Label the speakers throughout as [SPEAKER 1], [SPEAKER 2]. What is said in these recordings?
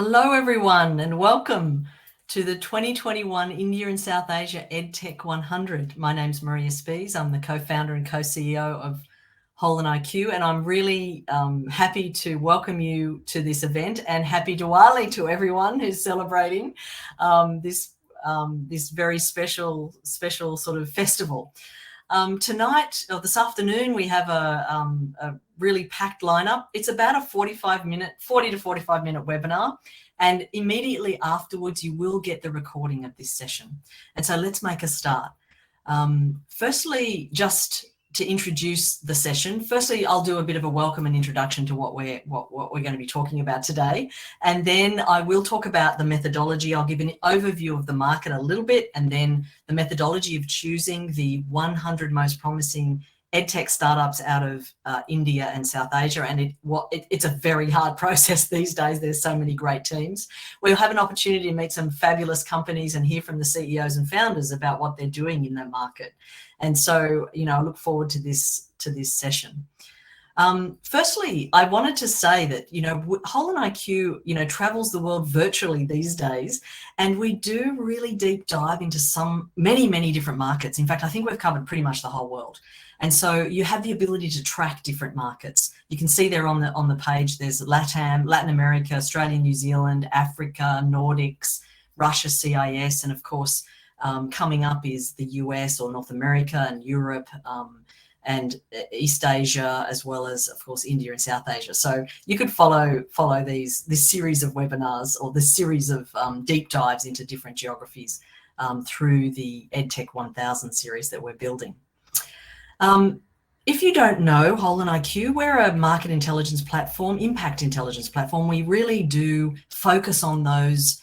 [SPEAKER 1] Hello, everyone, and welcome to the 2021 India and South Asia EdTech 100. My name's Maria Spies. I'm the co-founder and co-CEO of HolonIQ, and I'm really happy to welcome you to this event, and happy Diwali to everyone who's celebrating this very special sort of festival. Tonight, or this afternoon, we have a really packed lineup. It's about a 40 to 45 minute webinar. And immediately afterwards, you will get the recording of this session. And so let's make a start. Firstly, just to introduce the session, I'll do a bit of a welcome and introduction to what we're going to be talking about today. And then I will talk about the methodology. I'll give an overview of the market a little bit, and then the methodology of choosing the 100 most promising EdTech startups out of India and South Asia. And it's a very hard process these days. There's so many great teams. We'll have an opportunity to meet some fabulous companies and hear from the CEOs and founders about what they're doing in that market. And so, I look forward to this session. Firstly, I wanted to say that, HolonIQ, travels the world virtually these days, and we do really deep dive into many different markets. In fact, I think we've covered pretty much the whole world. And so you have the ability to track different markets. You can see there on the page, there's LATAM, Latin America, Australia, New Zealand, Africa, Nordics, Russia, CIS, and of course, coming up is the US or North America and Europe, and East Asia, as well as, of course, India and South Asia. So you could follow this series of webinars, or this series of deep dives into different geographies through the EdTech 1000 series that we're building. If you don't know HolonIQ, we're a market intelligence platform, impact intelligence platform. We really do focus on those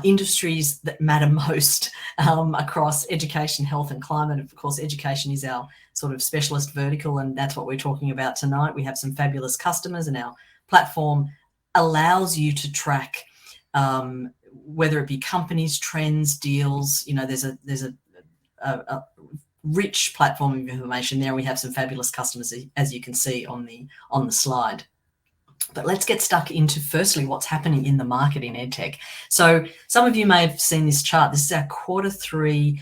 [SPEAKER 1] industries that matter most across education, health, and climate. Of course, education is our sort of specialist vertical, and that's what we're talking about tonight. We have some fabulous customers, and our platform allows you to track whether it be companies, trends, deals. There's a rich platform of information there. We have some fabulous customers, as you can see on the slide. But let's get stuck into, firstly, what's happening in the market in EdTech. So some of you may have seen this chart. This is our Q3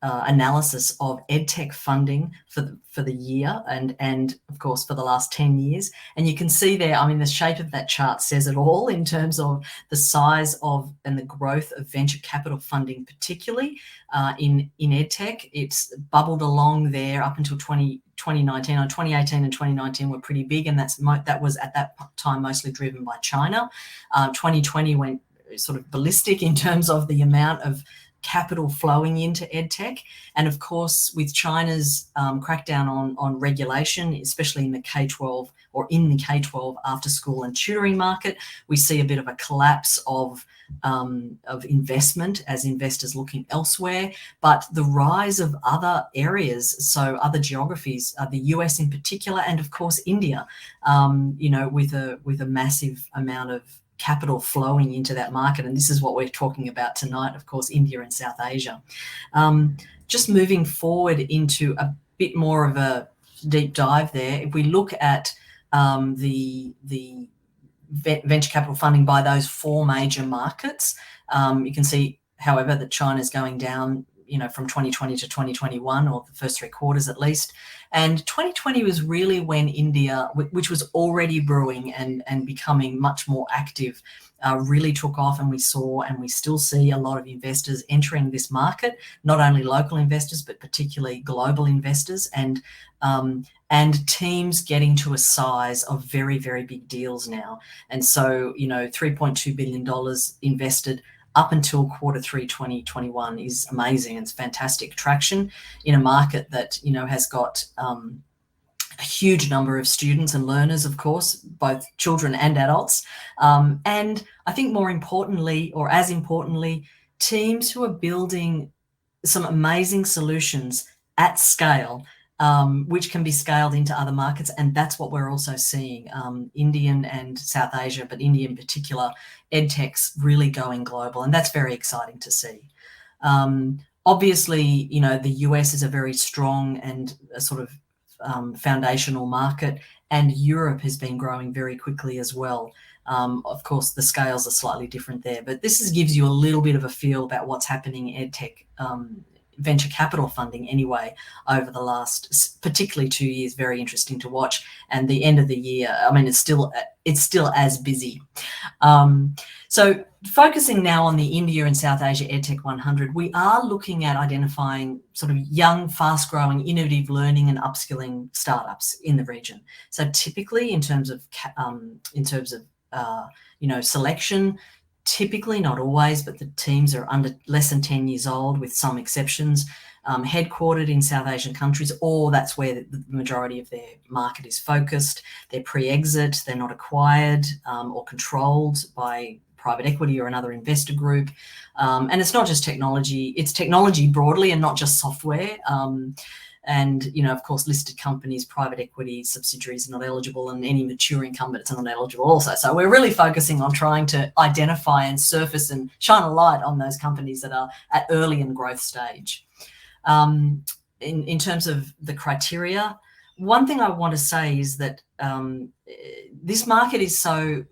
[SPEAKER 1] analysis of EdTech funding for the year and of course for the last 10 years. And you can see there, the shape of that chart says it all in terms of the size of and the growth of venture capital funding, particularly in EdTech. It's bubbled along there up until 2019. 2018 and 2019 were pretty big, and that was at that time mostly driven by China. 2020 went sort of ballistic in terms of the amount of capital flowing into EdTech. And of course, with China's crackdown on regulation, especially in the K-12 or in the K-12 after school and tutoring market, we see a bit of a collapse of investment as investors looking elsewhere. But the rise of other areas, so other geographies, the US in particular, and of course India, with a massive amount of capital flowing into that market. And this is what we're talking about tonight, of course, India and South Asia. Just moving forward into a bit more of a deep dive there, if we look at the venture capital funding by those four major markets, you can see, however, that China's going down, from 2020 to 2021, or the first 3 quarters at least. And 2020 was really when India, which was already brewing and becoming much more active, really took off, and we saw and we still see a lot of investors entering this market, not only local investors, but particularly global investors, and teams getting to a size of very, very big deals now. And so, $3.2 billion invested up until Q3 2021 is amazing. It's fantastic traction in a market that, has got a huge number of students and learners, of course, both children and adults. And I think more importantly, or as importantly, teams who are building some amazing solutions at scale, which can be scaled into other markets. And that's what we're also seeing, Indian and South Asia, but India in particular, EdTech's really going global. And that's very exciting to see. Obviously, the US is a very strong and a sort of foundational market, and Europe has been growing very quickly as well. Of course, the scales are slightly different there, but this gives you a little bit of a feel about what's happening in EdTech venture capital funding anyway over the last, particularly 2 years. Very interesting to watch. And the end of the year, I mean, it's still as busy. So focusing now on the India and South Asia EdTech 100, we are looking at identifying sort of young, fast-growing, innovative learning and upskilling startups in the region. So typically, in terms of selection, typically, not always, but the teams are under less than 10 years old, with some exceptions, headquartered in South Asian countries, or that's where the majority of their market is focused. They're pre-exit, they're not acquired or controlled by private equity or another investor group. And it's not just technology, it's technology broadly and not just software. And, of course, listed companies, private equity subsidiaries are not eligible, and any mature incumbents are not eligible also. So we're really focusing on trying to identify and surface and shine a light on those companies that are at early and growth stage. In terms of the criteria, one thing I want to say is that this market is so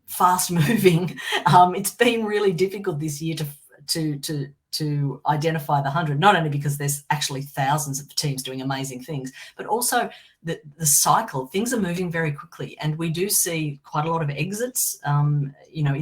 [SPEAKER 1] fast moving. It's been really difficult this year to identify the 100, not only because there's actually thousands of teams doing amazing things, but also the cycle. Things are moving very quickly, and we do see quite a lot of exits, in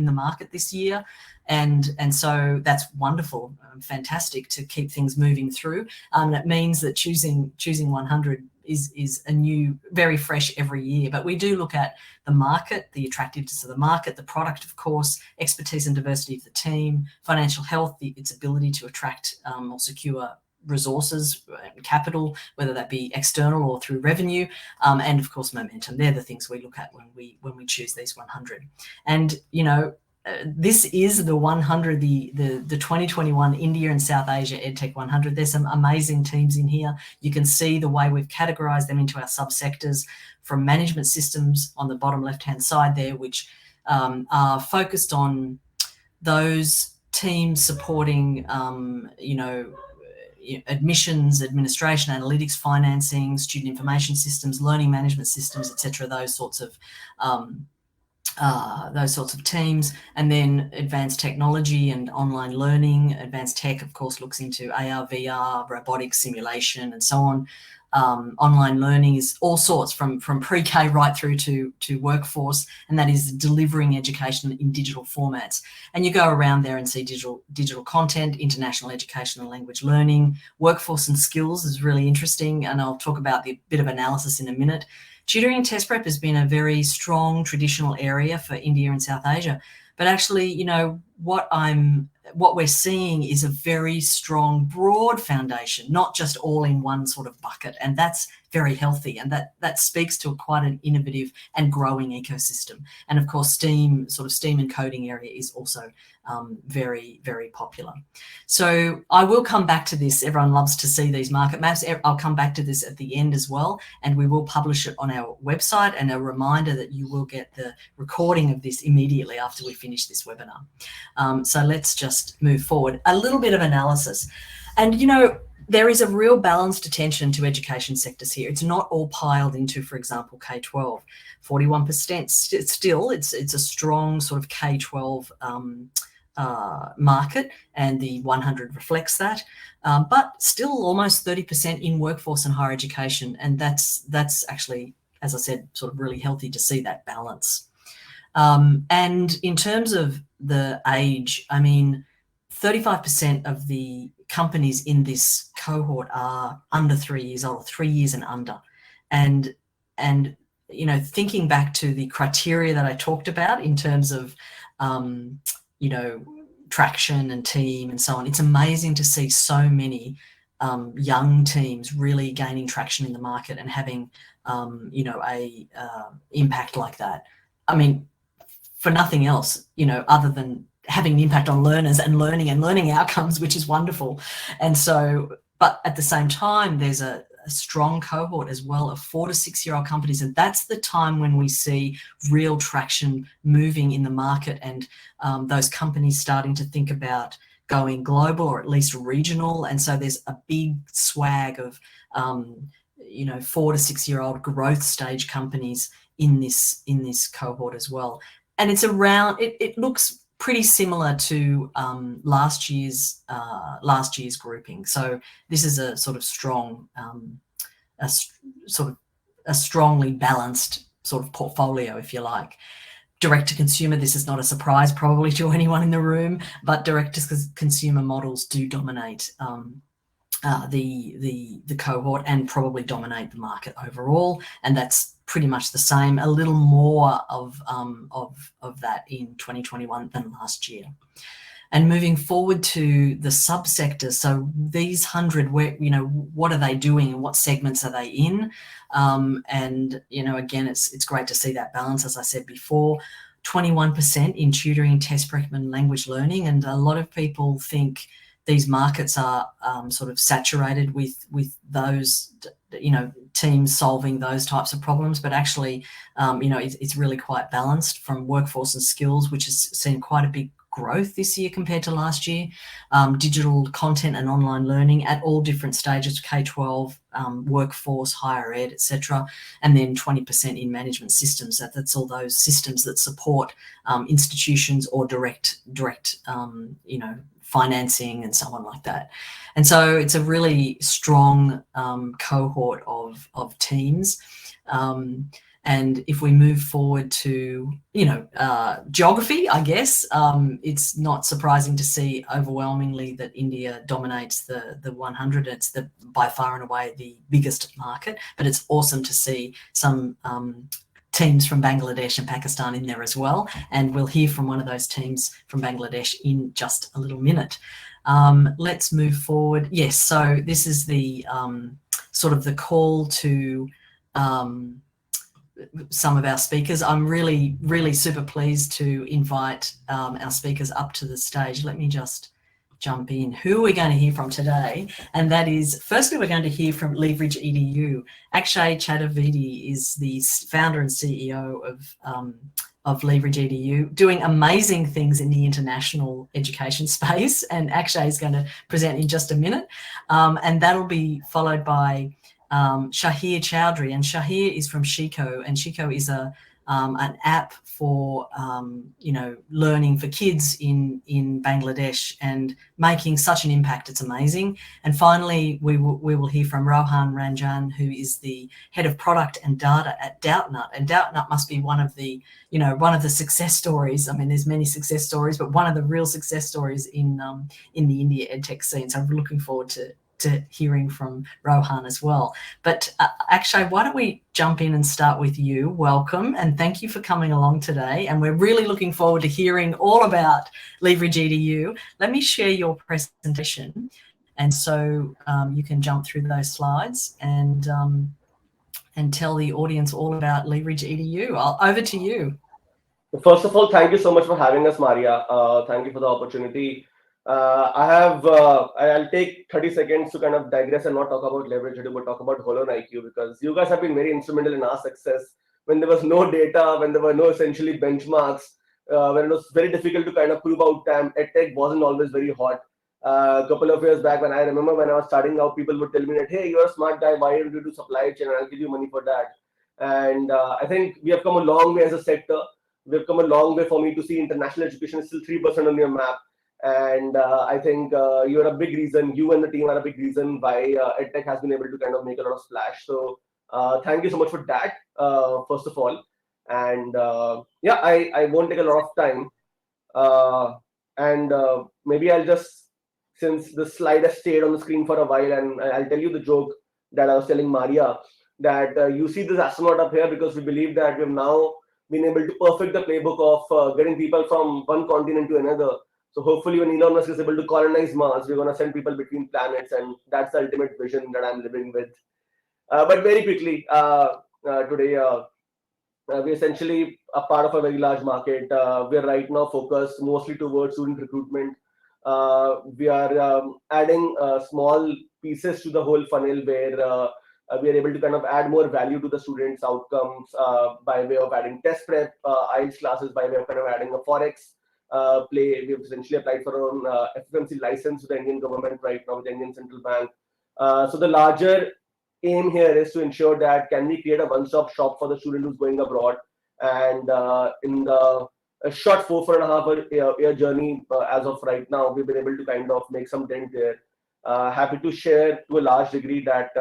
[SPEAKER 1] the market this year. And so that's wonderful, fantastic to keep things moving through. It means that choosing 100 is a new, very fresh every year. But we do look at the market, the attractiveness of the market, the product, of course, expertise and diversity of the team, financial health, its ability to attract or secure resources and capital, whether that be external or through revenue, and of course momentum. They're the things we look at when we choose these 100. And this is the 100, the 2021 India and South Asia EdTech 100. There's some amazing teams in here. You can see the way we've categorized them into our subsectors, from management systems on the bottom left-hand side there, which are focused on those teams supporting, admissions, administration, analytics, financing, student information systems, learning management systems, etc. Those sorts of teams. And then advanced technology and online learning. Advanced tech, of course, looks into AR, VR, robotics, simulation, and so on. Online learning is all sorts, from pre-K right through to workforce, and that is delivering education in digital formats. And you go around there and see digital content, international education and language learning. Workforce and skills is really interesting, and I'll talk about the bit of analysis in a minute. Tutoring and test prep has been a very strong traditional area for India and South Asia. But actually, what we're seeing is a very strong, broad foundation, not just all in one sort of bucket. And that's very healthy. And that speaks to quite an innovative and growing ecosystem. And of course, STEAM and coding area is also very, very popular. So I will come back to this. Everyone loves to see these market maps. I'll come back to this at the end as well. And we will publish it on our website, and a reminder that you will get the recording of this immediately after we finish this webinar. So let's just move forward. A little bit of analysis. And, there is a real balanced attention to education sectors here. It's not all piled into, for example, K-12. 41% still, it's a strong sort of K-12 market, and the 100 reflects that. But still almost 30% in workforce and higher education. And that's actually, as I said, sort of really healthy to see that balance. And in terms of the age, 35% of the companies in this cohort are under 3 years old, 3 years and under. And thinking back to the criteria that I talked about in terms of, traction and team and so on, it's amazing to see so many young teams really gaining traction in the market and having, a impact like that. For nothing else, other than having an impact on learners and learning outcomes, which is wonderful. And so, but at the same time, there's a strong cohort as well of 4 to 6 year old companies. And that's the time when we see real traction moving in the market, and those companies starting to think about going global or at least regional. And so there's a big swag of, 4 to 6 year old growth stage companies in this cohort as well. And it's around, it looks pretty similar to last year's grouping. So this is a sort of strong, a strongly balanced sort of portfolio, if you like. Direct to consumer, this is not a surprise probably to anyone in the room, but direct to consumer models do dominate the cohort and probably dominate the market overall, and that's pretty much the same, a little more of that in 2021 than last year. And moving forward to the subsector, so these 100, where, what are they doing and what segments are they in? And, again, it's great to see that balance, as I said before. 21% in tutoring, test prep and language learning, and a lot of people think these markets are sort of saturated with those, teams solving those types of problems, but actually, it's really quite balanced from workforce and skills, which has seen quite a big growth this year compared to last year. Digital content and online learning at all different stages, K-12, workforce, higher ed, etc. And then 20% in management systems. That's all those systems that support institutions or direct financing and so on like that. And so it's a really strong cohort of teams. And if we move forward to, geography, I guess, it's not surprising to see overwhelmingly that India dominates the 100. It's by far and away the biggest market, but it's awesome to see some teams from Bangladesh and Pakistan in there as well. And we'll hear from one of those teams from Bangladesh in just a little minute. Let's move forward. Yes, so this is the sort of the call to some of our speakers. I'm really, really super pleased to invite our speakers up to the stage. Let me just jump in. Who are we going to hear from today? And that is, firstly, we're going to hear from LeverageEDU. Akshay Chaturvedi is the founder and CEO of LeverageEDU, doing amazing things in the international education space. And Akshay is going to present in just a minute. And that'll be followed by Shahir Chowdhury, and Shahir is from Chico, and Chico is an app for learning for kids in Bangladesh and making such an impact. It's amazing. And finally, we will hear from Rohan Ranjan, who is the head of product and data at Doubtnut. And Doubtnut must be one of the success stories. I mean, there's many success stories, but one of the real success stories in the India EdTech scene. So I'm looking forward to hearing from Rohan as well. But Akshay, why don't we jump in and start with you? Welcome, and thank you for coming along today. And we're really looking forward to hearing all about LeverageEDU. Let me share your presentation, and so you can jump through those slides and tell the audience all about LeverageEDU. Over to you.
[SPEAKER 2] First of all, thank you so much for having us, Maria. Thank you for the opportunity. I'll take 30 seconds to kind of digress and not talk about LeverageEDU, but talk about HolonIQ, because you guys have been very instrumental in our success when there was no data, when there were no essentially benchmarks, when it was very difficult to kind of prove out time. EdTech wasn't always very hot. A couple of years back, when I was starting out, people would tell me that, hey, you're a smart guy, why don't you do supply chain, and I'll give you money for that. And I think we have come a long way as a sector. We've come a long way for me to see international education is still 3% on your map. And I think you're a big reason, you and the team are a big reason why EdTech has been able to kind of make a lot of splash. So thank you so much for that, first of all. And yeah, I won't take a lot of time. Maybe I'll just, since the slide has stayed on the screen for a while, and I'll tell you the joke that I was telling Maria, that you see this astronaut up here because we believe that we've now been able to perfect the playbook of getting people from one continent to another. So hopefully when Elon Musk is able to colonize Mars, we're going to send people between planets, and that's the ultimate vision that I'm living with. But very quickly, today, we're essentially a part of a very large market. We're right now focused mostly towards student recruitment. We are adding small pieces to the whole funnel where we are able to kind of add more value to the students' outcomes by way of adding test prep, IELTS classes, by way of kind of adding a Forex play. We've essentially applied for our own FFMC license to the Indian government right now with the Indian Central Bank. So the larger aim here is to ensure that can we create a one-stop shop for the student who's going abroad, and in the a short 4.5 year journey as of right now, we've been able to kind of make some dent there. Happy to share to a large degree that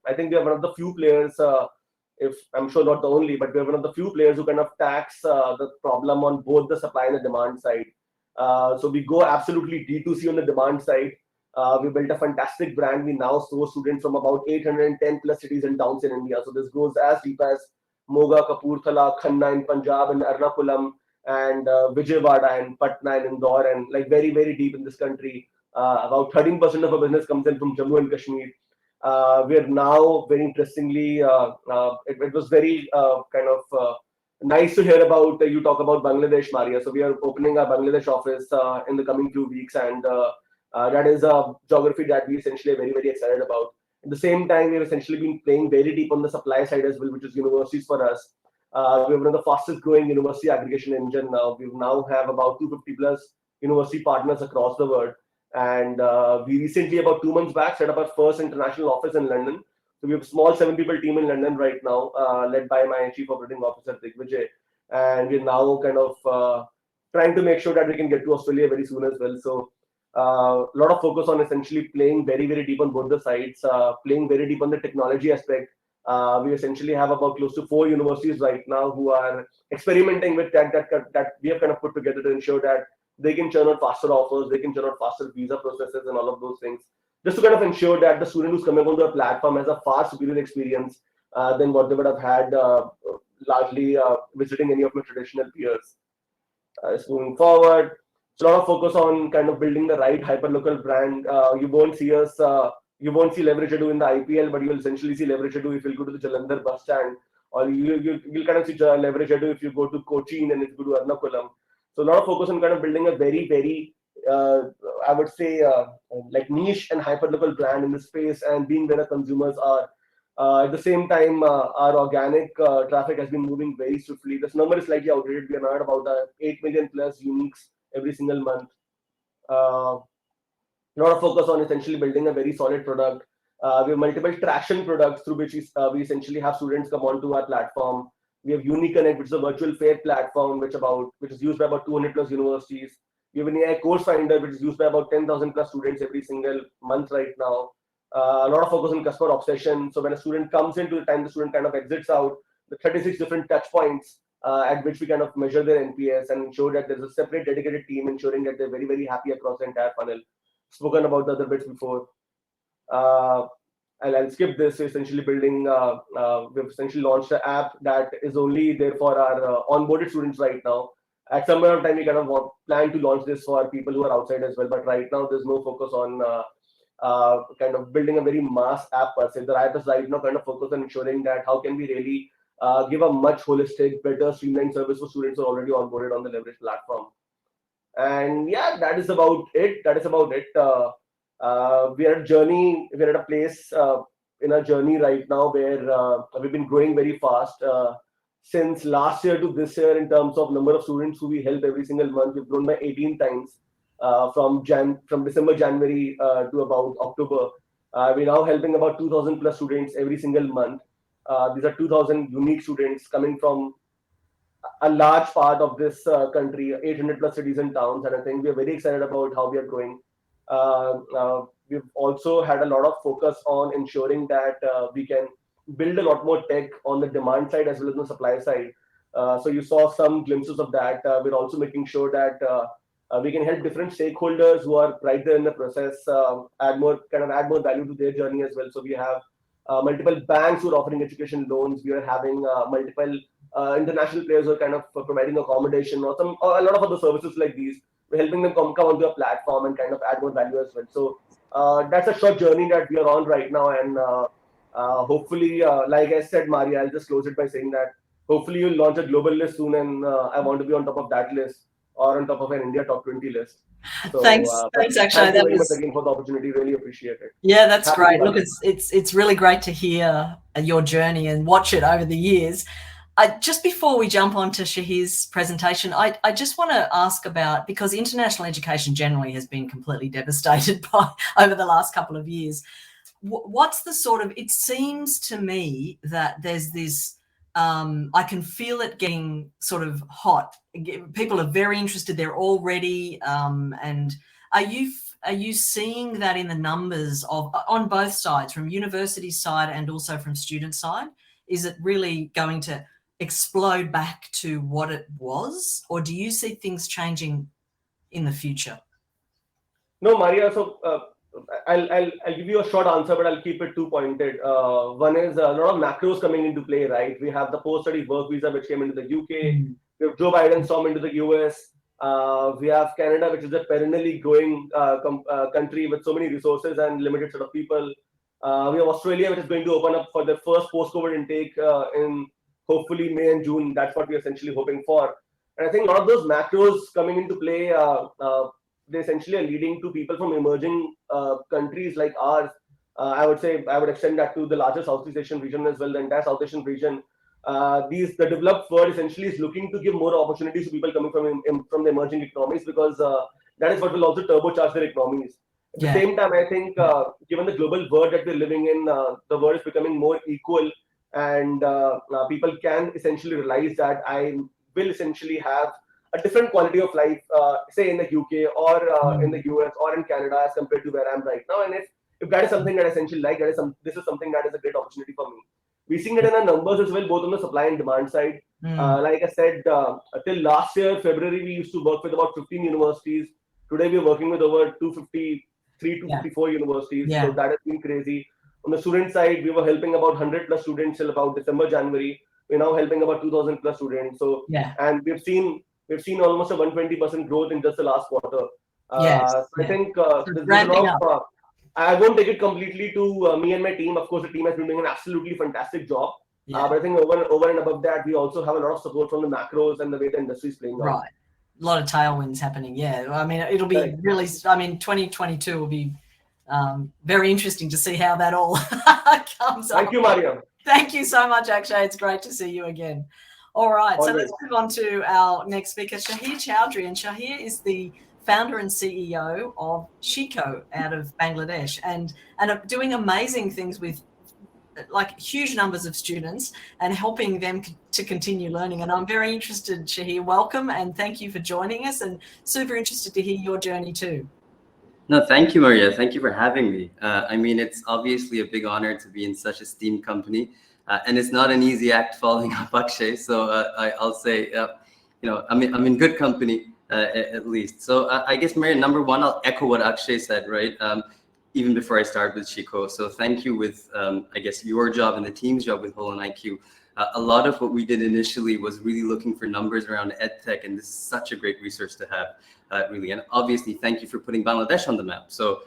[SPEAKER 2] I think we are one of the few players, if I'm sure not the only, but we're one of the few players who kind of tax the problem on both the supply and the demand side. So we go absolutely D2C on the demand side. We built a fantastic brand. We now source students from about 810 plus cities and towns in India. So this goes as deep as Moga, Kapurthala, Khanna in Punjab, and Ernakulam, and Vijayawada, and Patna, and Indore, and like very, very deep in this country. About 13% of our business comes in from Jammu and Kashmir. We are now, very interestingly, it was very nice to hear about you talk about Bangladesh, Maria. So we are opening our Bangladesh office in the coming few weeks, and that is a geography that we essentially are very, very excited about. At the same time, we've essentially been playing very deep on the supply side as well, which is universities for us. We're one of the fastest growing university aggregation engine now. We now have about 250 plus university partners across the world. And we recently, about 2 months back, set up our first international office in London. So we have a small 7 people team in London right now, led by my Chief Operating Officer, Vijay. And we're now kind of trying to make sure that we can get to Australia very soon as well. So a lot of focus on essentially playing very, very deep on both the sides, playing very deep on the technology aspect. We essentially have about close to 4 universities right now who are experimenting with that we have kind of put together to ensure that they can churn out faster offers, they can churn out faster visa processes and all of those things, just to kind of ensure that the student who's coming onto a platform has a far superior experience than what they would have had largely visiting any of my traditional peers. Just moving forward, it's a lot of focus on kind of building the right hyperlocal brand. You won't see us, you won't see LeverageEDU in the IPL, but you will essentially see LeverageEDU if you go to the Jalandhar bus stand, or you'll kind of see LeverageEDU if you go to Cochin and if you go to Ernakulam. So a lot of focus on kind of building a very, very, I would say, like niche and hyperlocal brand in the space, and being where the consumers are. At the same time, our organic traffic has been moving very swiftly. This number is slightly outdated. We are now at about 8 million plus uniques every single month. A lot of focus on essentially building a very solid product. We have multiple traction products through which we essentially have students come onto our platform. We have UniConnect, which is a virtual fair platform, which is used by about 200 plus universities. We have an AI course finder, which is used by about 10,000 plus students every single month right now. A lot of focus on customer obsession. So when a student comes in, to the time the student kind of exits out, the 36 different touch points at which we kind of measure their NPS and ensure that there's a separate dedicated team ensuring that they're very, very happy across the entire funnel. Spoken about the other bits before. I'll skip this. Essentially building, we've essentially launched an app that is only there for our onboarded students right now. At some point of time, we kind of plan to launch this for people who are outside as well. But right now, there's no focus on kind of building a very mass app per se. The app is right now kind of focused on ensuring that how can we really give a much holistic, better, streamlined service for students who are already onboarded on the Leverage platform. And yeah, that is about it. We are at a journey. We're at a place in our journey right now where we've been growing very fast. Since last year to this year, in terms of number of students who we help every single month, we've grown by 18 times from December, January to about October. We're now helping about 2,000 plus students every single month. These are 2,000 unique students coming from a large part of this country, 800 plus cities and towns, and I think we are very excited about how we are growing. We've also had a lot of focus on ensuring that we can build a lot more tech on the demand side as well as the supply side. So you saw some glimpses of that. We're also making sure that we can help different stakeholders who are right there in the process add more value to their journey as well. So we have multiple banks who are offering education loans. We are having multiple international players who are kind of providing accommodation or a lot of other services like these. We're helping them come onto a platform and kind of add more value as well. So that's a short journey that we are on right now, and hopefully, like I said, Maria, I'll just close it by saying that hopefully you'll launch a global list soon, and I want to be on top of that list or on top of an India top 20 list. So,
[SPEAKER 1] thanks, Akshay.
[SPEAKER 2] Thank you very much again for the opportunity. Really appreciate it.
[SPEAKER 1] Yeah, that's great. Look, it's really great to hear your journey and watch it over the years. Just before we jump on to Shahir's presentation, I just want to ask about, because international education generally has been completely devastated over the last couple of years. what's the sort of, it seems to me that there's this, I can feel it getting sort of hot. People are very interested. They're already, and are you seeing that in the numbers of, on both sides, from university side and also from student side? Is it really going to explode back to what it was, or do you see things changing in the future?
[SPEAKER 2] No, Maria. So I'll give you a short answer, but I'll keep it two-pointed. One is a lot of macros coming into play, right? We have the post-study work visa, which came into the UK. We have Joe Biden's storm into the US. We have Canada, which is a perennially growing country with so many resources and limited set of people. We have Australia, which is going to open up for the first post-COVID intake in hopefully May and June. That's what we're essentially hoping for. And I think a lot of those macros coming into play, they essentially are leading to people from emerging countries like ours. I would say I would extend that to the larger Southeast Asian region as well, the entire South Asian region. The developed world essentially is looking to give more opportunities to people coming from the emerging economies, because that is what will also turbocharge their economies. At the same time, I think given the global world that we're living in, the world is becoming more equal, and people can essentially realize that I will essentially have a different quality of life, say in the UK or in the US or in Canada as compared to where I'm right now. And if that is something that I essentially like, this is something that is a great opportunity for me. We're seeing it in our numbers as well, both on the supply and demand side. Like I said, till last year, February, we used to work with about 15 universities. Today, we're working with over 253 to 54 universities. So that has been crazy. On the student side, we were helping about 100 plus students till about December, January. We're now helping about 2,000 plus students. So, and we've seen almost a 120% growth in just the last quarter. So I think there's a lot of, I won't take it completely to me and my team. Of course, the team has been doing an absolutely fantastic job. But I think over and above that, we also have a lot of support from the macros and the way the industry is playing out.
[SPEAKER 1] Right. A lot of tailwinds happening. Yeah. I mean, it'll be really, I mean, 2022 will be very interesting to see how that all comes up.
[SPEAKER 2] Thank you, Maria.
[SPEAKER 1] Thank you so much, Akshay. It's great to see you again. All right. So let's move on to our next speaker, Shahir Chowdhury. And Shahir is the founder and CEO of Chico out of Bangladesh, and doing amazing things with like huge numbers of students and helping them to continue learning. And I'm very interested, Shahir, welcome and thank you for joining us, and super interested to hear your journey too.
[SPEAKER 3] No, thank you, Maria. Thank you for having me. I mean, it's obviously a big honor to be in such a esteemed company, and it's not an easy act following up Akshay. So I'll say, you know, I'm in good company. At least. So I guess, Maria, number one, I'll echo what Akshay said, right? Even before I start with Chico. So thank you with, I guess, your job and the team's job with HolonIQ. A lot of what we did initially was really looking for numbers around EdTech, and this is such a great resource to have, really. And obviously, thank you for putting Bangladesh on the map. So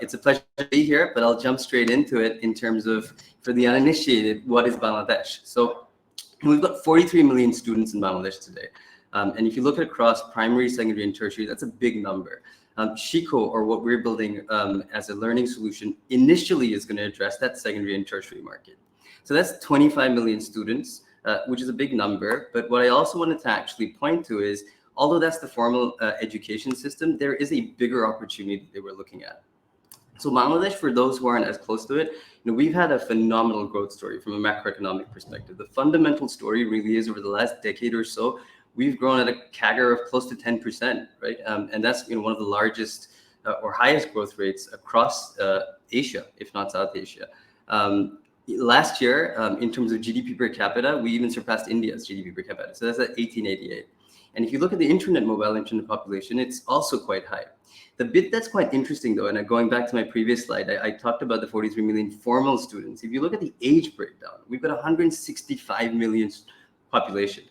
[SPEAKER 3] it's a pleasure to be here, but I'll jump straight into it in terms of, for the uninitiated, what is Bangladesh? So we've got 43 million students in Bangladesh today. And if you look at across primary, secondary, and tertiary, that's a big number. Chico, or what we're building as a learning solution, initially is going to address that secondary and tertiary market. So that's 25 million students, which is a big number. But what I also wanted to actually point to is, although that's the formal education system, there is a bigger opportunity that we're looking at. So Bangladesh, for those who aren't as close to it, you know, we've had a phenomenal growth story from a macroeconomic perspective. The fundamental story really is, over the last decade or so, we've grown at a CAGR of close to 10%, right? And that's, you know, one of the largest or highest growth rates across Asia, if not South Asia. Last year, in terms of GDP per capita, we even surpassed India's GDP per capita. So that's at 1888. And if you look at the mobile internet population, it's also quite high. The bit that's quite interesting, though, and going back to my previous slide, I talked about the 43 million formal students. If you look at the age breakdown, we've got 165 million population.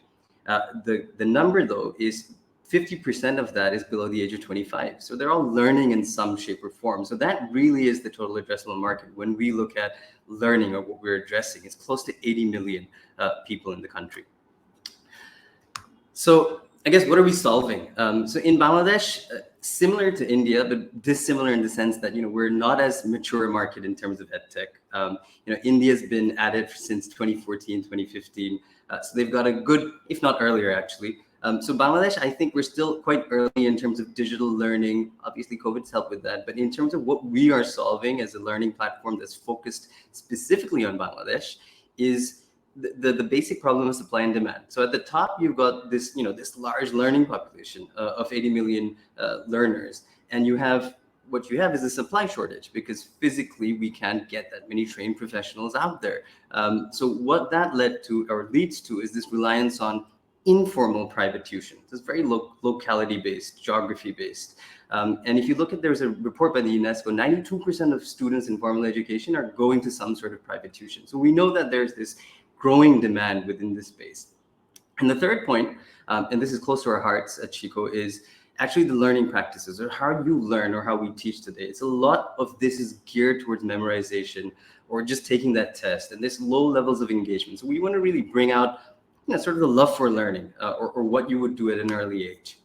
[SPEAKER 3] The number, though, is 50% of that is below the age of 25. So they're all learning in some shape or form. So that really is the total addressable market. When we look at learning, or what we're addressing, it's close to 80 million people in the country. So I guess, what are we solving? So in Bangladesh, similar to India, but dissimilar in the sense that, you know, we're not as mature a market in terms of EdTech. You know, India's been at it since 2014, 2015. So they've got a good, if not earlier actually, So Bangladesh, I think we're still quite early in terms of digital learning. Obviously, COVID's helped with that. But in terms of what we are solving as a learning platform that's focused specifically on Bangladesh is the basic problem of supply and demand. So at the top, you've got this, this large learning population of 80 million learners. And what you have is a supply shortage because physically we can't get that many trained professionals out there. So what that led to or leads to is this reliance on informal private tuition. So it's very locality-based, geography-based. And if you look at, there's a report by the UNESCO, 92% of students in formal education are going to some sort of private tuition. So we know that there's this growing demand within this space. And the third point, and this is close to our hearts at Chico, is actually the learning practices, or how you learn or how we teach today. It's a lot of this is geared towards memorization or just taking that test, and there's low levels of engagement. So we want to really bring out sort of the love for learning or what you would do at an early age.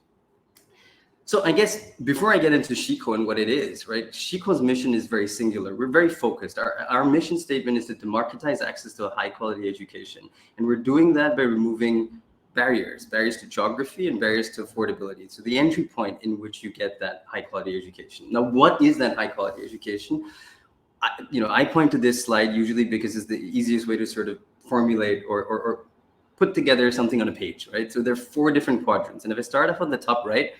[SPEAKER 3] So I guess before I get into Chico and what it is, right, Chico's mission is very singular. We're very focused. Our mission statement is to democratize access to a high quality education. And we're doing that by removing barriers to geography and barriers to affordability. So the entry point in which you get that high quality education. Now, what is that high quality education? I point to this slide usually because it's the easiest way to sort of formulate or put together something on a page, right? So there are 4 different quadrants. And if I start off on the top right,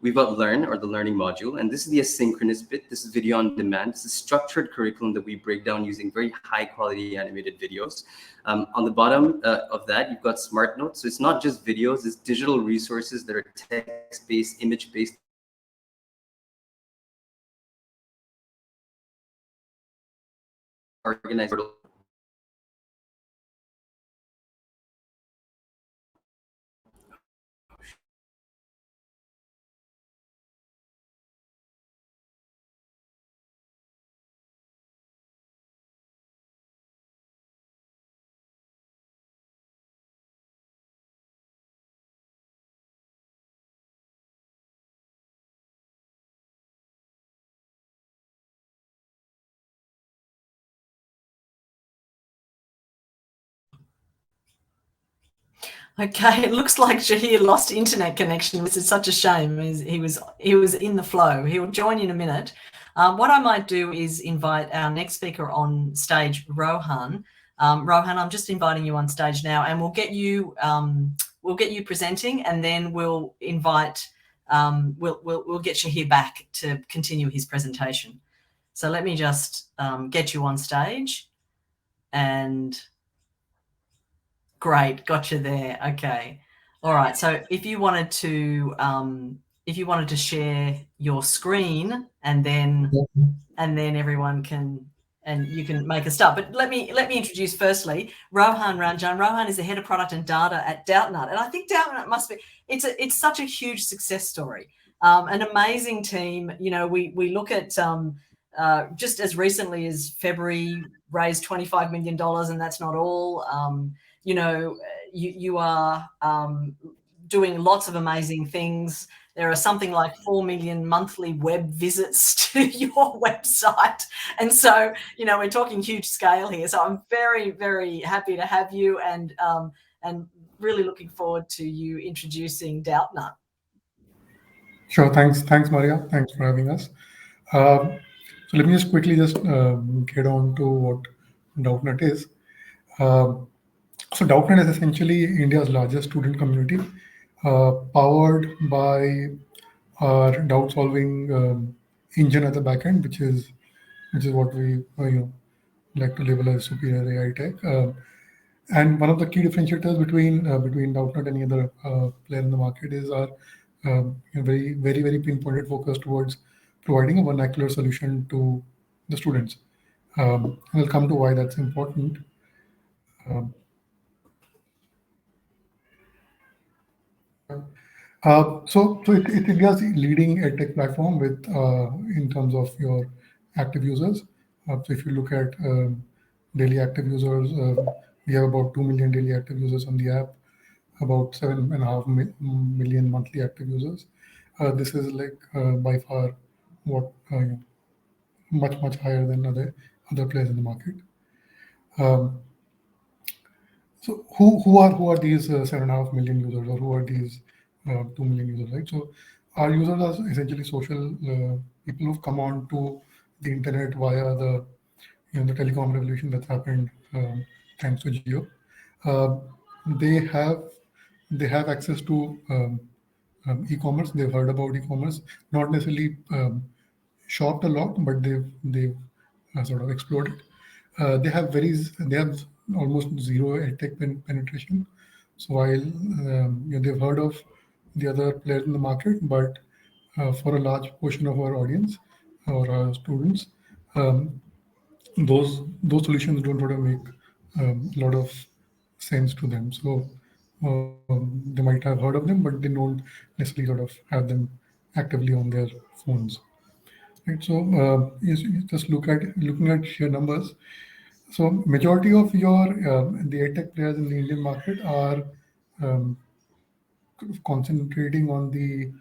[SPEAKER 3] we've got Learn, or the learning module. And this is the asynchronous bit. This is video on demand. It's a structured curriculum that we break down using very high quality animated videos. On the bottom of that, you've got Smart Notes. So it's not just videos, it's digital resources that are text-based, image-based, organized.
[SPEAKER 1] Okay, it looks like Shahir lost internet connection, which is such a shame. He was in the flow. He'll join in a minute. What I might do is invite our next speaker on stage, Rohan. Rohan, I'm just inviting you on stage now, and we'll get you presenting, and then we'll invite we'll get Shahir back to continue his presentation. So let me just get you on stage, and great, got you there. Okay, all right. So if you wanted to share your screen, and then everyone can, and you can make a start. But let me introduce firstly Rohan Ranjan. Rohan is the head of product and data at Doubtnut, and I think Doubtnut must be it's such a huge success story. An amazing team. We look at just as recently as February raised $25 million, and that's not all. You are doing lots of amazing things. There are something like 4 million monthly web visits to your website. And so, we're talking huge scale here. So I'm very, very happy to have you, and really looking forward to you introducing Doubtnut.
[SPEAKER 4] Sure. Thanks, Maria. Thanks for having us. So let me just quickly get on to what Doubtnut is. So Doubtnut is essentially India's largest student community, powered by our doubt-solving engine at the back end, which is what we like to label as superior AI tech. And one of the key differentiators between Doubtnut and any other player in the market is our very, very, very pinpointed focus towards providing a vernacular solution to the students. And I'll come to why that's important. So it's India's leading EdTech platform with in terms of your active users. So if you look at daily active users, we have about 2 million daily active users on the app, about 7.5 million monthly active users. This is like by far what much higher than other players in the market. So who are these 7.5 million users, or who are these 2 million users, right? So our users are essentially social people who've come on to the internet via the telecom revolution that's happened thanks to Geo. Uh, they have access to e-commerce. They've heard about e-commerce, not necessarily shopped a lot, but they've sort of explored it. They have almost zero EdTech penetration. So while they've heard of the other players in the market, but for a large portion of our audience or our students, um, those solutions don't sort of make a lot of sense to them. So they might have heard of them, but they don't necessarily sort of have them actively on their phones. Right. So you just looking at sheer numbers. So majority of the edtech players in the Indian market are um, concentrating on the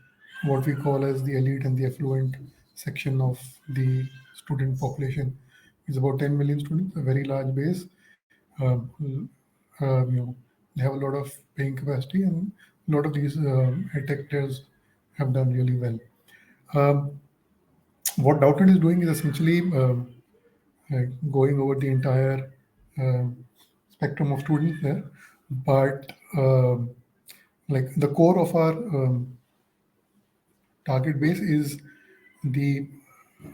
[SPEAKER 4] what we call as the elite and the affluent section of the student population. It's about 10 million students, a very large base. Um, they have a lot of paying capacity, and a lot of these edtech players have done really well. Um, what Doubtnut is doing is essentially going over the entire um spectrum of students there, but like the core of our target base is the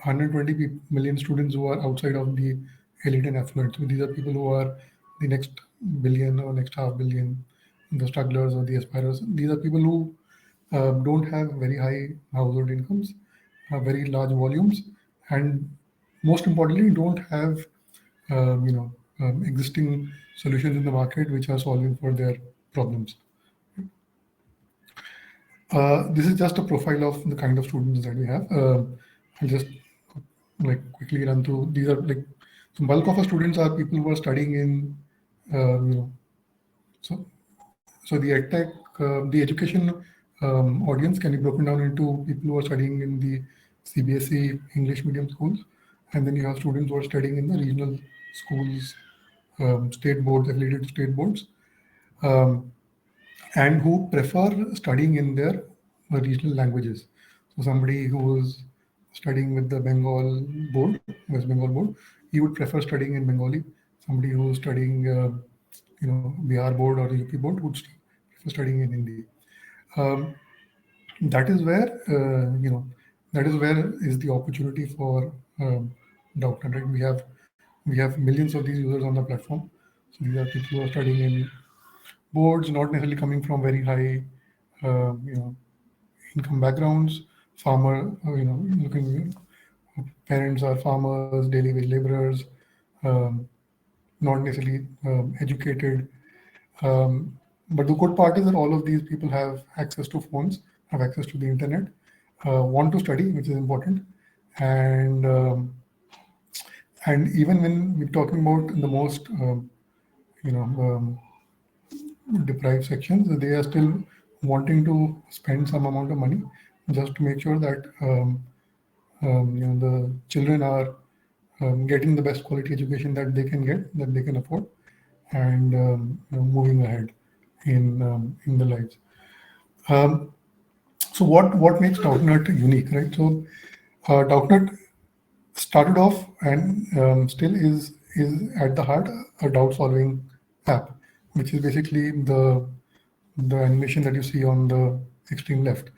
[SPEAKER 4] 120 million students who are outside of the elite and affluent. So these are people who are the next billion or next half billion, the strugglers or the aspirers. These are people who don't have very high household incomes, very large volumes, and most importantly, don't have existing solutions in the market which are solving for their problems. This is just a profile of the kind of students that we have. I'll just quickly run through. These are the bulk of our students are people who are studying in so the EdTech, the education audience can be broken down into people who are studying in the CBSE English medium schools, and then you have students who are studying in the regional schools, state boards, affiliated state boards, um, and who prefer studying in their regional languages. So somebody who is studying with the Bengal board, West Bengal board, he would prefer studying in Bengali. Somebody who is studying, Bihar board or UP board would prefer studying in Hindi. Um, that is where is the opportunity for Doubtnut. Right? We have millions of these users on the platform. So these are people who are studying in boards, not necessarily coming from very high, income backgrounds. Farmer, looking, parents are farmers, daily wage laborers, um, not necessarily educated. But the good part is that all of these people have access to phones, have access to the internet, want to study, which is important, and even when we're talking about the most, you know, um, deprived sections, they are still wanting to spend some amount of money just to make sure that the children are getting the best quality education that they can get, that they can afford, and moving ahead in their lives. So what makes Doubtnut unique, right? So Doubtnut started off and still is at the heart a doubt solving app, which is basically the animation that you see on the extreme left.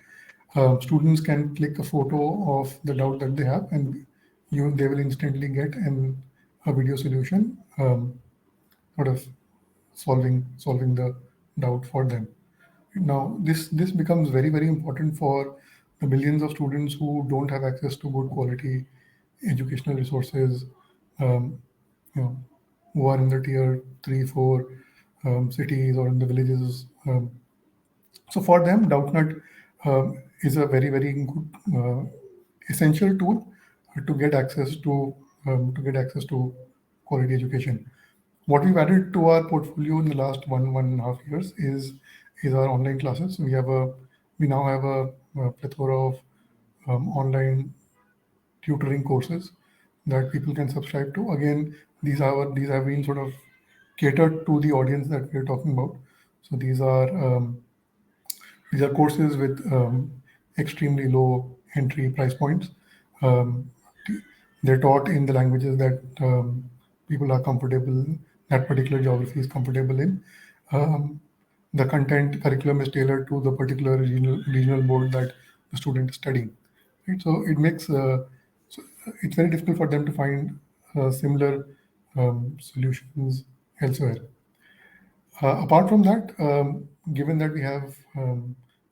[SPEAKER 4] Students can click a photo of the doubt that they have, and they will instantly get a video solution, sort of solving the doubt for them. Now, this becomes very important for the millions of students who don't have access to good quality educational resources, um, you know, who are in the tier 3, 4 cities or in the villages. So for them, Doubtnut is a very good essential tool to get access to quality education. What we've added to our portfolio in the last 1.5 years is our online classes. We now have a plethora of online tutoring courses that people can subscribe to. Again, these have been sort of catered to the audience that we're talking about. So these are these are courses with extremely low entry price points. They're taught in the languages that people are comfortable, that particular geography is comfortable in. The content curriculum is tailored to the particular regional board that the student is studying. Right? So it makes it's very difficult for them to find similar solutions elsewhere. Apart from that, given that we have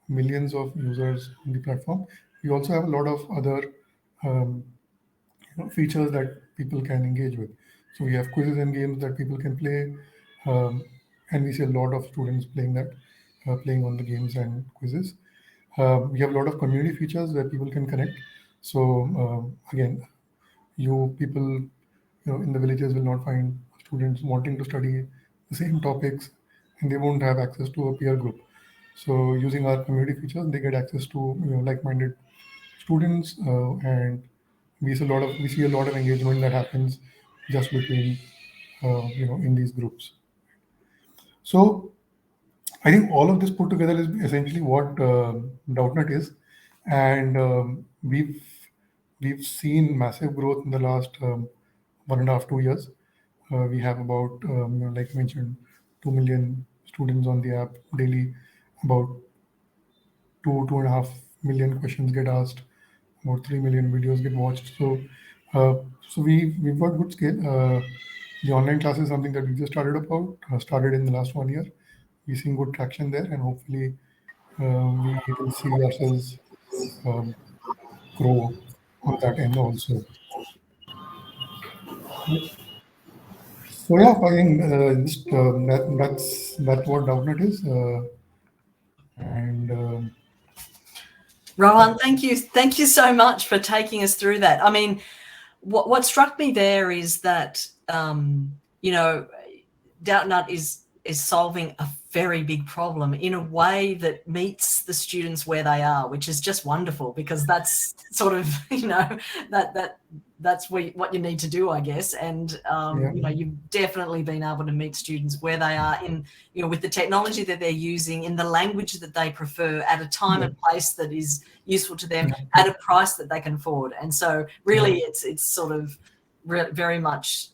[SPEAKER 4] millions of users on the platform, we also have a lot of other features that people can engage with. So we have quizzes and games that people can play, and we see a lot of students playing on the games and quizzes. We have a lot of community features where people can connect. So again, people in the villages will not find students wanting to study the same topics, and they won't have access to a peer group. So using our community features, they get access to like-minded students, and we see a lot of engagement that happens just between in these groups. So I think all of this put together is essentially what Doubtnut is, and we've seen massive growth in the last 1.5 to 2 years. We have about like I mentioned, 2 million students on the app daily. About 2.5 million questions get asked. About 3 million videos get watched. So we've got good scale. The online class is something that we just started in the last 1 year. We're seeing good traction there, and hopefully we will see ourselves grow on that end also. So yeah, I think that's what Doubtnut is. And
[SPEAKER 1] Rohan, thank you so much for taking us through that. I mean, what struck me there is that Doubtnut is solving a very big problem in a way that meets the students where they are, which is just wonderful, because that's sort of that's what you need to do, I guess. And you've definitely been able to meet students where they are in with the technology that they're using, in the language that they prefer, at a time and place that is useful to them, at a price that they can afford. And so really it's sort of very much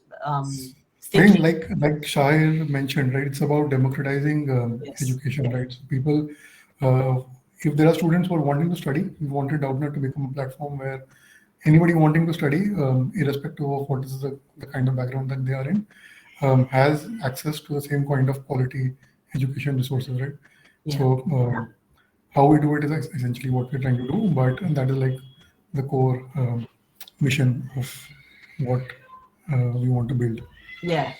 [SPEAKER 4] I think like Shahir mentioned, right? It's about democratizing education, right? So people, if there are students who are wanting to study, we wanted Doubtnut to become a platform where anybody wanting to study, irrespective of what is the kind of background that they are in, has access to the same kind of quality education resources, right? Yeah. So how we do it is essentially what we're trying to do, but that is like the core mission of what we want to build.
[SPEAKER 1] Yeah.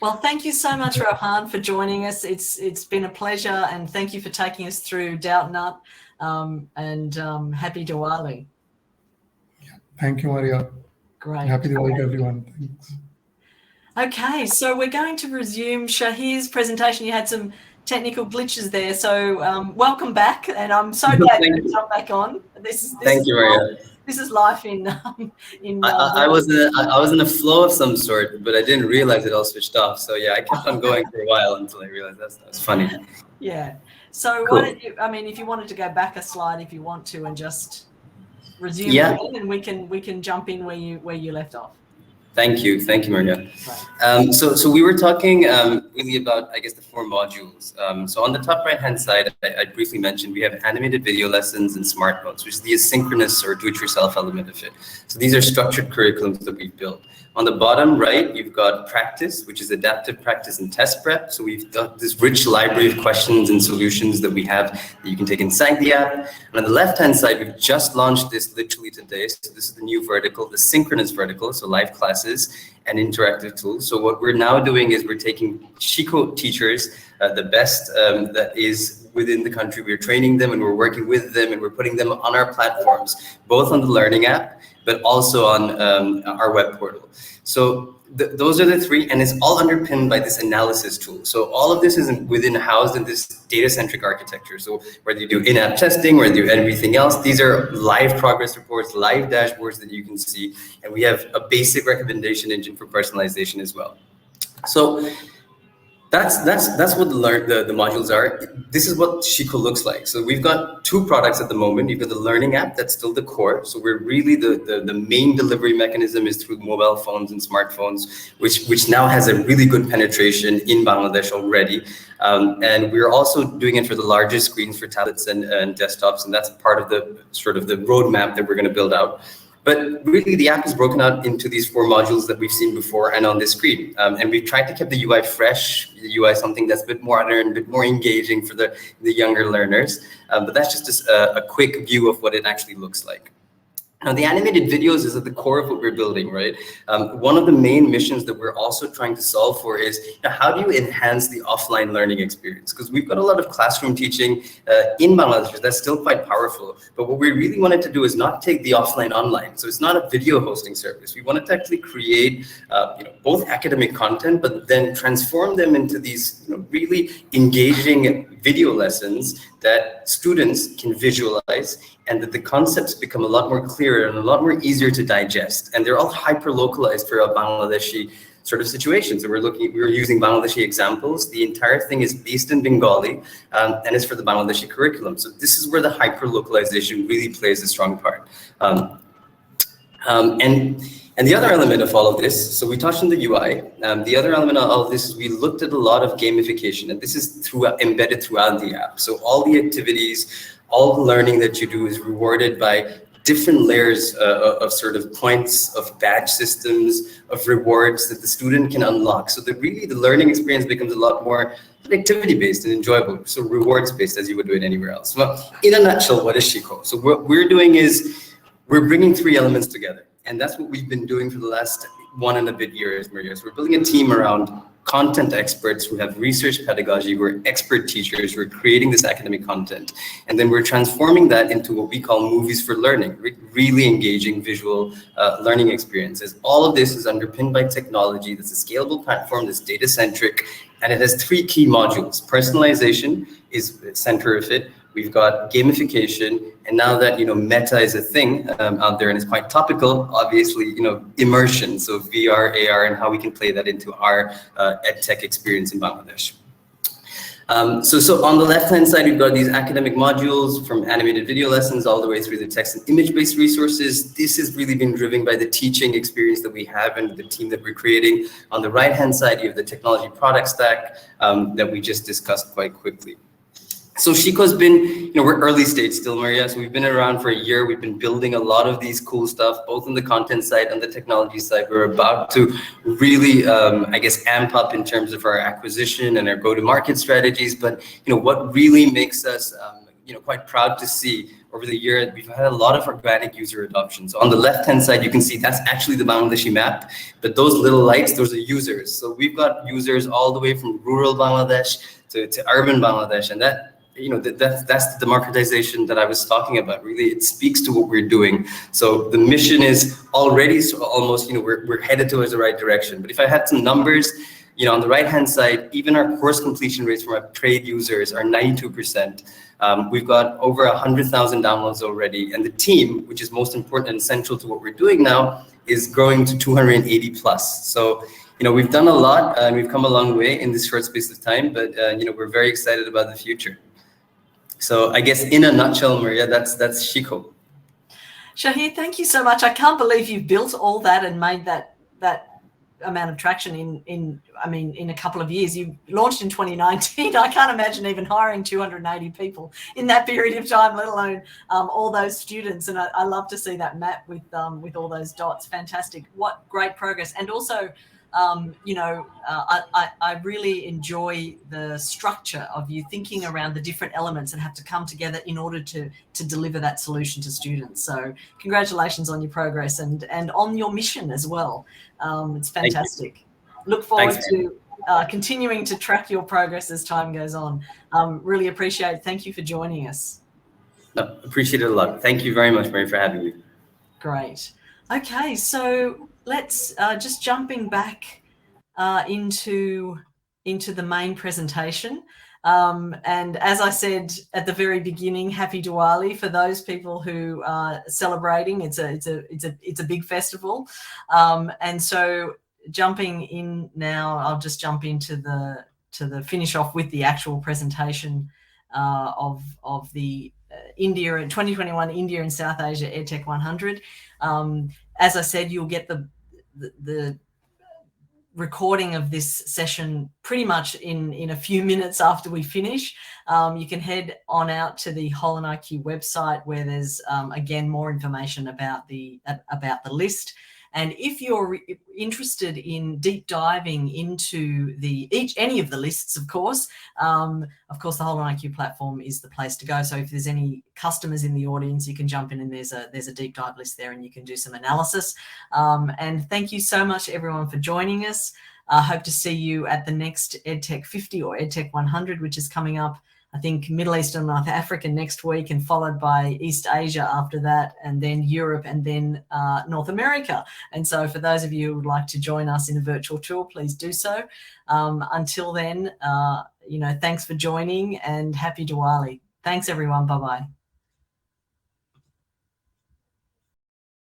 [SPEAKER 1] Well, thank you so much, Rohan, for joining us. It's been a pleasure, and thank you for taking us through Doubtnut, and happy Diwali.
[SPEAKER 4] Yeah. Thank you, Maria.
[SPEAKER 1] Great.
[SPEAKER 4] Happy Diwali to everyone. Thanks.
[SPEAKER 1] Okay, so we're going to resume Shahir's presentation. You had some technical glitches there, so welcome back, and I'm so glad you jumped back on.
[SPEAKER 3] Thank you, Maria.
[SPEAKER 1] This is life in.
[SPEAKER 3] I was in a flow of some sort, but I didn't realize it all switched off. So yeah, I kept on going for a while until I realized that's funny.
[SPEAKER 1] Yeah. So cool. Why don't you? I mean, if you wanted to go back a slide, if you want to, and just resume again, and we can jump in where you left off.
[SPEAKER 3] Thank you, Maria. Right. So we were talking really about, I guess, the 4 modules. So on the top right-hand side, I briefly mentioned we have animated video lessons and smart notes, which is the asynchronous or do-it-yourself element of it. So these are structured curriculums that we've built. On the bottom right, you've got practice, which is adaptive practice and test prep. So we've got this rich library of questions and solutions that we have that you can take inside the app. And on the left-hand side, we've just launched this literally today. So this is the new vertical, the synchronous vertical, so live classes and interactive tools. So what we're now doing is we're taking Chico teachers, the best that is within the country. We're training them and we're working with them and we're putting them on our platforms, both on the Learning app, but also on our web portal. So those are the 3, and it's all underpinned by this analysis tool. So all of this is housed in this data-centric architecture. So whether you do in-app testing, whether you do everything else, these are live progress reports, live dashboards that you can see, and we have a basic recommendation engine for personalization as well. So That's what the modules are. This is what Chico looks like. So we've got 2 products at the moment. You've got the learning app, that's still the core. So we're really the main delivery mechanism is through mobile phones and smartphones, which now has a really good penetration in Bangladesh already. And we're also doing it for the largest screens for tablets and desktops, and that's part of the sort of the roadmap that we're going to build out. But really, the app is broken out into these 4 modules that we've seen before and on this screen. And we've tried to keep the UI fresh, the UI something that's a bit more modern, a bit more engaging for the younger learners. But that's just a quick view of what it actually looks like. Now, the animated videos is at the core of what we're building, right? One of the main missions that we're also trying to solve for is how do you enhance the offline learning experience? Because we've got a lot of classroom teaching in Bangladesh that's still quite powerful. But what we really wanted to do is not take the offline online. So it's not a video hosting service. We wanted to actually create both academic content, but then transform them into these really engaging video lessons that students can visualize, and that the concepts become a lot more clearer and a lot more easier to digest. And they're all hyper-localized for a Bangladeshi sort of situation. So we're using Bangladeshi examples. The entire thing is based in Bengali, and it's for the Bangladeshi curriculum. So this is where the hyper-localization really plays a strong part. And the other element of all of this, so we touched on the UI. The other element of all of this is we looked at a lot of gamification, and this is embedded throughout the app. So all the activities, all the learning that you do is rewarded by different layers of sort of points, of badge systems, of rewards that the student can unlock. So that really the learning experience becomes a lot more activity-based and enjoyable. So rewards-based as you would do it anywhere else. Well, in a nutshell, what is Chico? So what we're doing is we're bringing 3 elements together. And that's what we've been doing for the last 1 and a bit years, Maria. So we're building a team around content experts who have research pedagogy, who are expert teachers, who are creating this academic content. And then we're transforming that into what we call movies for learning, really engaging visual learning experiences. All of this is underpinned by technology that's a scalable platform, that's data-centric, and it has 3 key modules. Personalization is the center of it. We've got gamification, and now that meta is a thing out there and it's quite topical, obviously immersion, so VR, AR, and how we can play that into our EdTech experience in Bangladesh. So on the left-hand side, we've got these academic modules from animated video lessons all the way through the text and image-based resources. This has really been driven by the teaching experience that we have and the team that we're creating. On the right-hand side, you have the technology product stack that we just discussed quite quickly. So Chico's been, we're early stage still, Maria. So we've been around for a year. We've been building a lot of these cool stuff, both on the content side and the technology side. We're about to really, I guess, amp up in terms of our acquisition and our go-to-market strategies. But, what really makes us, quite proud to see over the year, we've had a lot of organic user adoption. So on the left-hand side, you can see that's actually the Bangladeshi map, but those little lights, those are users. So we've got users all the way from rural Bangladesh to urban Bangladesh, and that, that's the democratization that I was talking about. Really, it speaks to what we're doing. So the mission is already almost, we're headed towards the right direction. But if I had some numbers, on the right-hand side, even our course completion rates from our paid users are 92%. We've got over 100,000 downloads already, and the team, which is most important and central to what we're doing now, is growing to 280 plus. So, we've done a lot and we've come a long way in this short space of time, but we're very excited about the future. So I guess in a nutshell, Maria, that's Chico.
[SPEAKER 1] Shahir, thank you so much. I can't believe you've built all that and made that amount of traction in a couple of years. You launched in 2019. I can't imagine even hiring 280 people in that period of time, let alone all those students. And I love to see that map with all those dots. Fantastic. What great progress. And also, I really enjoy the structure of you thinking around the different elements that have to come together in order to deliver that solution to students. So congratulations on your progress and on your mission as well. It's fantastic. Look forward to continuing to track your progress as time goes on. Really appreciate it. Thank you for joining us.
[SPEAKER 3] No, appreciate it a lot. Thank you very much, Mary, for having me.
[SPEAKER 1] Great. Okay, so let's just jumping back into the main presentation. And as I said at the very beginning, happy Diwali for those people who are celebrating. It's a big festival. And so jumping in now, I'll just jump into the finish off with the actual presentation of the India 2021 India and South Asia EdTech 100. As I said, you'll get the recording of this session pretty much in a few minutes after we finish. You can head on out to the HolonIQ website, where there's again more information about the list. And if you're interested in deep diving into any of the lists, of course, the HolonIQ platform is the place to go. So if there's any customers in the audience, you can jump in and there's a deep dive list there, and you can do some analysis. And thank you so much, everyone, for joining us. I hope to see you at the next EdTech 50 or EdTech 100, which is coming up, I think, Middle East and North Africa next week, and followed by East Asia after that, and then Europe, and then North America. And so for those of you who would like to join us in a virtual tour, please do so. Until then, thanks for joining, and happy Diwali. Thanks, everyone. Bye-bye.